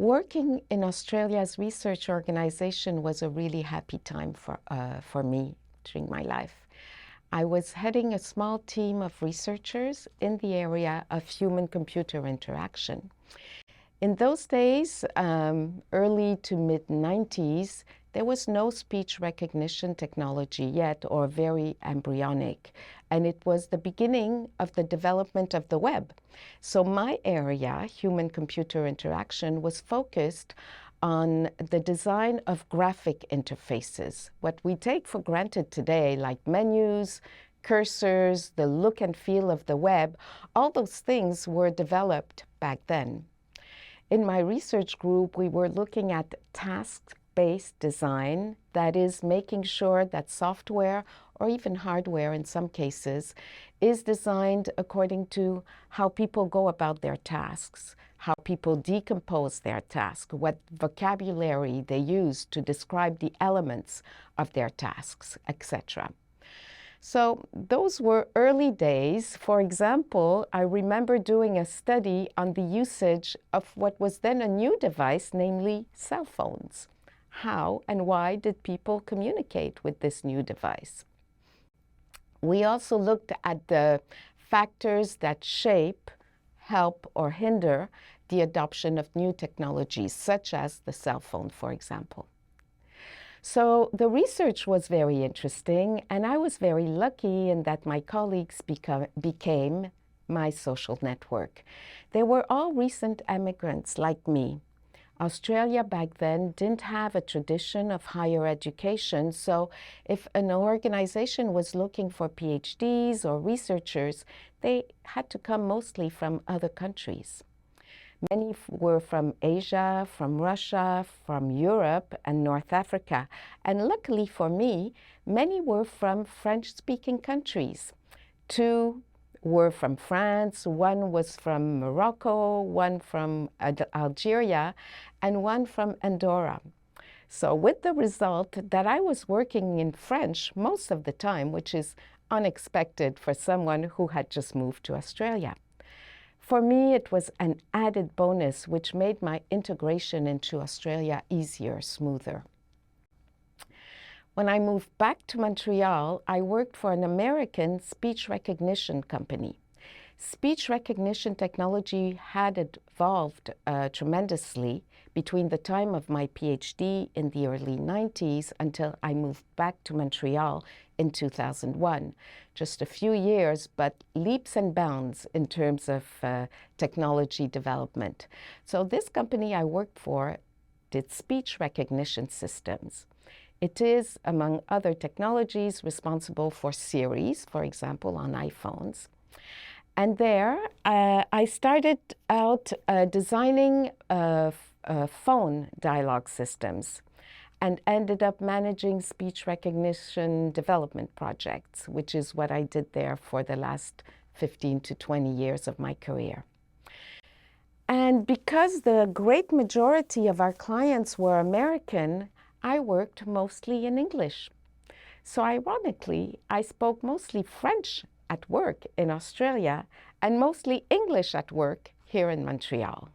Working in Australia's research organization was a really happy time for me during my life. I was heading a small team of researchers in the area of human-computer interaction. In those days, early to mid-90s, there was no speech recognition technology yet, or very embryonic, and it was the beginning of the development of the web. So my area, human-computer interaction, was focused on the design of graphic interfaces, what we take for granted today, like menus, cursors, the look and feel of the web. All those things were developed back then. In my research group, we were looking at task-based design, that is, making sure that software, or even hardware in some cases, is designed according to how people go about their tasks, how people decompose their task, what vocabulary they use to describe the elements of their tasks, etc. So those were early days. For example, I remember doing a study on the usage of what was then a new device, namely cell phones. How and why did people communicate with this new device? We also looked at the factors that shape, help, or hinder the adoption of new technologies, such as the cell phone, for example. So the research was very interesting, and I was very lucky in that my colleagues became my social network. They were all recent immigrants like me. Australia back then didn't have a tradition of higher education, so if an organization was looking for PhDs or researchers, they had to come mostly from other countries. Many were from Asia, from Russia, from Europe and North Africa. And luckily for me, many were from French-speaking countries. 2 were from France, 1 was from Morocco, 1 from Algeria, and 1 from Andorra. So with the result that I was working in French most of the time, which is unexpected for someone who had just moved to Australia. For me, it was an added bonus which made my integration into Australia easier, smoother. When I moved back to Montreal, I worked for an American speech recognition company. Speech recognition technology had evolved tremendously between the time of my PhD in the early 90s until I moved back to Montreal in 2001. Just a few years, but leaps and bounds in terms of technology development. So this company I worked for did speech recognition systems. It is, among other technologies, responsible for Siri, for example, on iPhones. And there, I started out designing phone dialogue systems and ended up managing speech recognition development projects, which is what I did there for the last 15 to 20 years of my career. And because the great majority of our clients were American, I worked mostly in English. So ironically, I spoke mostly French at work in Australia and mostly English at work here in Montreal.